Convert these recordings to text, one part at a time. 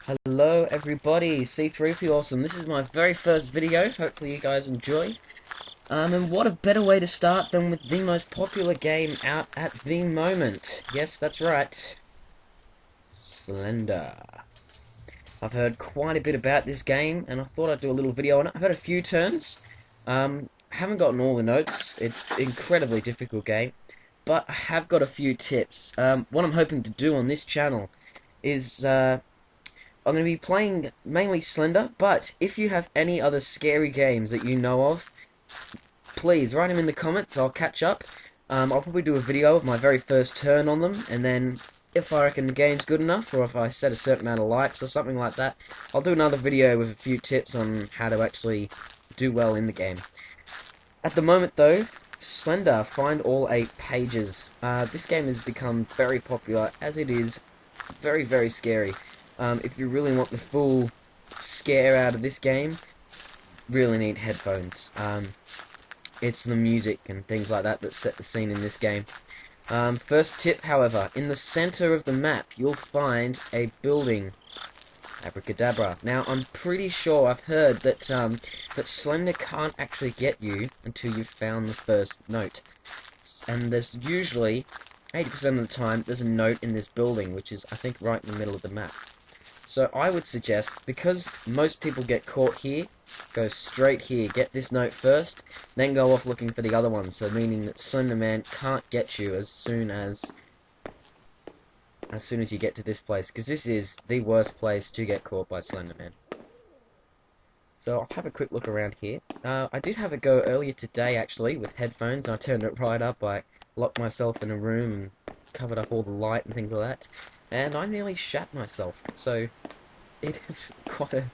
Hello everybody, C3P Awesome. This is my very first video. Hopefully you guys enjoy. And what a better way to start than with the most popular game out at the moment. Yes, that's right. Slender. I've heard quite a bit about this game, and I thought I'd do a little video on it. I've had a few turns. Haven't gotten all the notes. It's an incredibly difficult game. But I have got a few tips. What I'm hoping to do on this channel is I'm going to be playing mainly Slender, but if you have any other scary games that you know of, please write them in the comments. I'll catch up. I'll probably do a video of my very first turn on them, and then if I reckon the game's good enough, or if I set a certain amount of likes or something like that, I'll do another video with a few tips on how to actually do well in the game. At the moment though, Slender, find all 8 pages. This game has become very popular as it is very, very scary. If you really want the full scare out of this game, really need headphones. It's the music and things like that that set the scene in this game. First tip, however, in the center of the map, you'll find a building. Abracadabra. Now, I'm pretty sure I've heard that that Slender can't actually get you until you've found the first note. And there's usually 80% of the time there's a note in this building, which is, I think, right in the middle of the map. So I would suggest, because most people get caught here, go straight here, get this note first, then go off looking for the other one, so meaning that Slender Man can't get you as soon as you get to this place, because this is the worst place to get caught by Slender Man. So I'll have a quick look around here. I did have a go earlier today, actually, with headphones, and I turned it right up. I locked myself in a room and covered up all the light and things like that, and I nearly shat myself. So it is quite a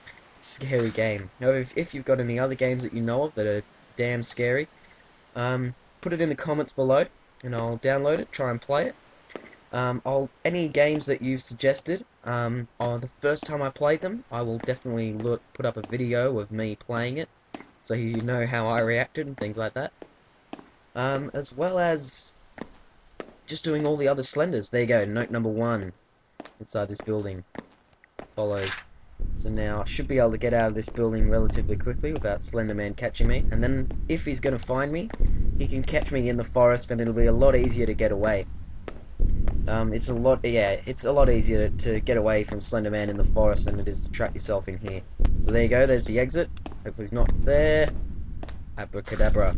scary game. Now, if you've got any other games that you know of that are damn scary, put it in the comments below, and I'll download it, try and play it. Any games that you've suggested, the first time I play them, I will definitely put up a video of me playing it, so you know how I reacted and things like that. As well as just doing all the other Slenders. There you go, note number 1 inside this building follows. So now I should be able to get out of this building relatively quickly without Slender Man catching me, and then if he's going to find me, he can catch me in the forest and it'll be a lot easier to get away. It's a lot easier to get away from Slender Man in the forest than it is to trap yourself in here. So there you go, there's the exit. Hopefully he's not there. Abracadabra.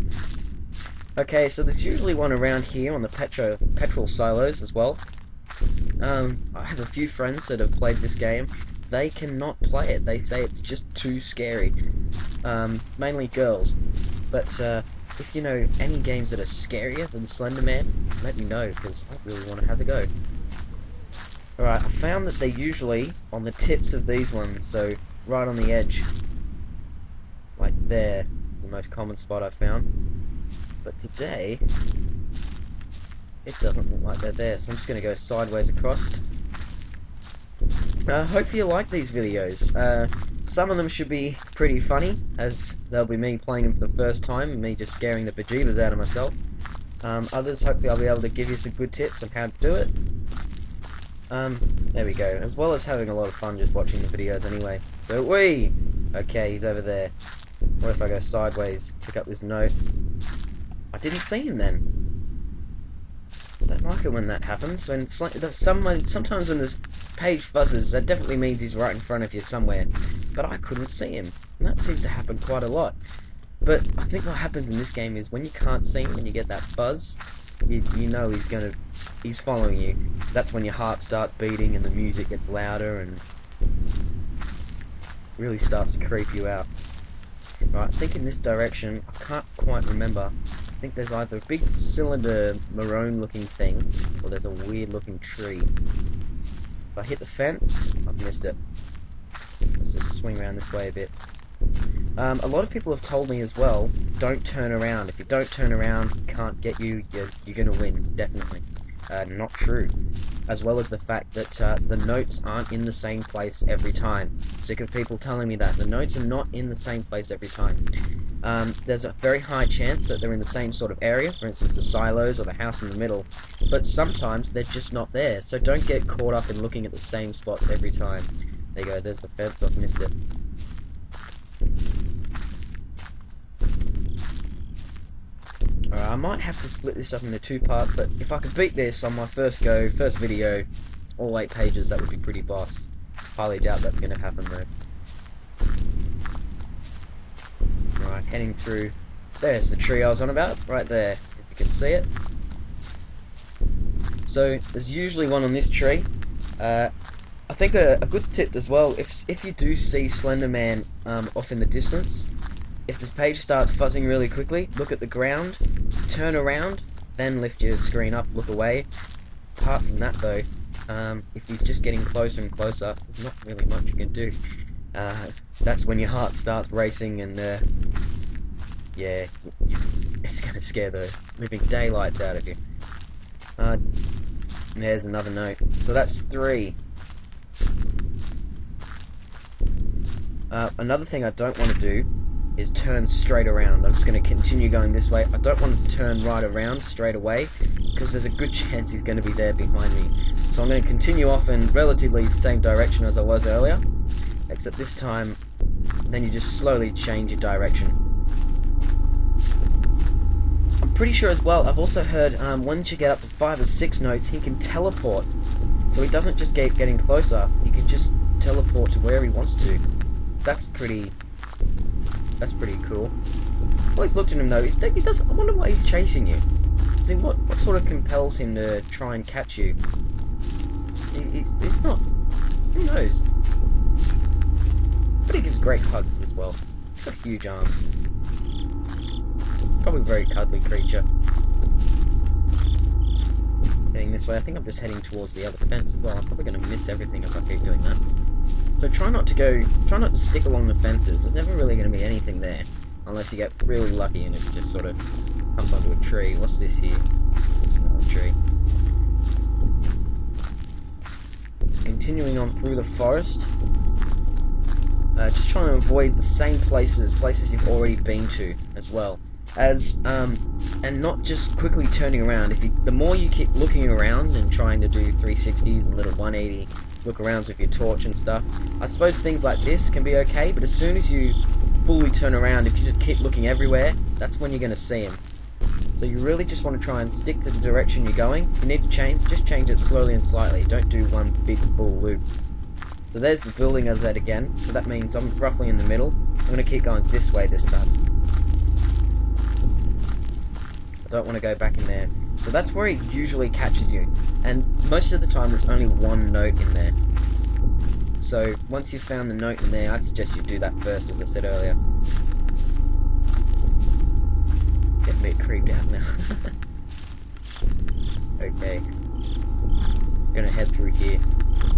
Okay, so there's usually one around here on the petrol silos as well. I have a few friends that have played this game. They cannot play it. They say it's just too scary. Mainly girls. But if you know any games that are scarier than Slender Man, let me know, because I really want to have a go. Alright, I found that they're usually on the tips of these ones, so right on the edge. Like there. It's the most common spot I've found. But today, it doesn't look like they're there, so I'm just going to go sideways across. Hopefully you like these videos. Some of them should be pretty funny, as they'll be me playing them for the first time, and me just scaring the bejeebers out of myself. Others, hopefully I'll be able to give you some good tips on how to do it. There we go, as well as having a lot of fun just watching the videos anyway. So, okay, he's over there. What if I go sideways, pick up this note? I didn't see him then. I don't like it when that happens. When sometimes when this page fuzzes, that definitely means he's right in front of you somewhere. But I couldn't see him, and that seems to happen quite a lot. But I think what happens in this game is when you can't see him and you get that buzz, you know he's following you. That's when your heart starts beating and the music gets louder and really starts to creep you out. Right, I think in this direction, I can't quite remember. I think there's either a big cylinder maroon looking thing, or there's a weird looking tree. If I hit the fence, I've missed it. Let's just swing around this way a bit. A lot of people have told me as well, don't turn around. If you don't turn around, he can't get you, you're gonna win, definitely. Not true. As well as the fact that the notes aren't in the same place every time. Sick of people telling me that. The notes are not in the same place every time. There's a very high chance that they're in the same sort of area, for instance the silos or the house in the middle, but sometimes they're just not there, so don't get caught up in looking at the same spots every time. There you go, there's the fence, I've missed it. Alright, I might have to split this up into 2 parts, but if I could beat this on my first go, first video, all 8 pages, that would be pretty boss. Highly doubt that's going to happen though. Alright, heading through. There's the tree I was on about, right there, if you can see it. So, there's usually one on this tree. I think a good tip as well, if you do see Slender Man off in the distance, if the page starts fuzzing really quickly, look at the ground, turn around, then lift your screen up, look away. Apart from that though, if he's just getting closer and closer, there's not really much you can do. That's when your heart starts racing and yeah, it's going to scare the living daylights out of you. There's another note. So that's 3. Another thing I don't want to do is turn straight around. I'm just going to continue going this way. I don't want to turn right around straight away because there's a good chance he's going to be there behind me. So I'm going to continue off in relatively the same direction as I was earlier, except this time then you just slowly change your direction. I'm pretty sure as well, I've also heard once you get up to 5 or 6 notes he can teleport, so he doesn't just keep getting closer, he can just teleport to where he wants to. That's pretty cool. I've always looked at him though, he does, I wonder why he's chasing you. See, what sort of compels him to try and catch you? He's not, who knows? But he gives great hugs as well. He's got huge arms. Probably a very cuddly creature. Heading this way, I think I'm just heading towards the other fence as well. I'm probably going to miss everything if I keep doing that. So try not to stick along the fences. There's never really going to be anything there, unless you get really lucky and it just sort of comes onto a tree. What's this here? There's another tree. Continuing on through the forest. Just trying to avoid the same places you've already been to as well. And not just quickly turning around. The more you keep looking around and trying to do 360s and little 180 look arounds with your torch and stuff, I suppose things like this can be okay, but as soon as you fully turn around, if you just keep looking everywhere, that's when you're going to see him. So you really just want to try and stick to the direction you're going. If you need to change, just change it slowly and slightly. Don't do one big full loop. So there's the building I was at again, so that means I'm roughly in the middle. I'm going to keep going this way this time. I don't want to go back in there. So that's where he usually catches you, and most of the time there's only one note in there. So once you've found the note in there, I suggest you do that first, as I said earlier. Getting a bit creeped out now. Okay. Gonna head through here.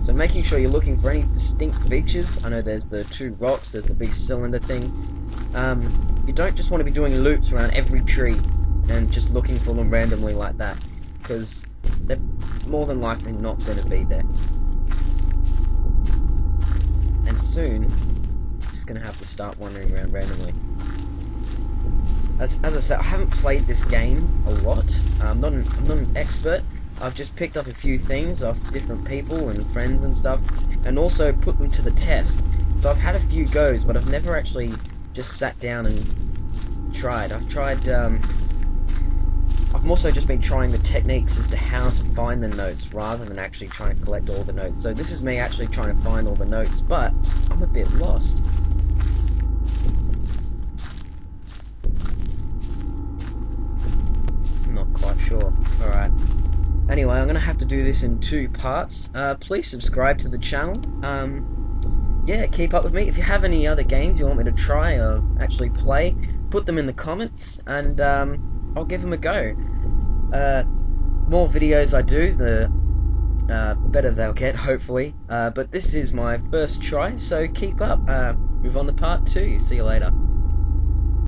So making sure you're looking for any distinct features. I know there's the 2 rocks, there's the big cylinder thing. You don't just want to be doing loops around every tree and just looking for them randomly like that, because they're more than likely not going to be there. And soon, I'm just going to have to start wandering around randomly. As I said, I haven't played this game a lot. I'm not an expert. I've just picked up a few things off different people and friends and stuff, and also put them to the test. So I've had a few goes, but I've never actually just sat down and tried. I've also just been trying the techniques as to how to find the notes rather than actually trying to collect all the notes. So this is me actually trying to find all the notes, but I'm a bit lost. I'm not quite sure. Alright. Anyway, I'm going to have to do this in 2 parts. Please subscribe to the channel. Yeah, keep up with me. If you have any other games you want me to try or actually play, put them in the comments and I'll give them a go. More videos I do, the better they'll get, hopefully. But this is my first try, so keep up. Move on to part 2. See you later.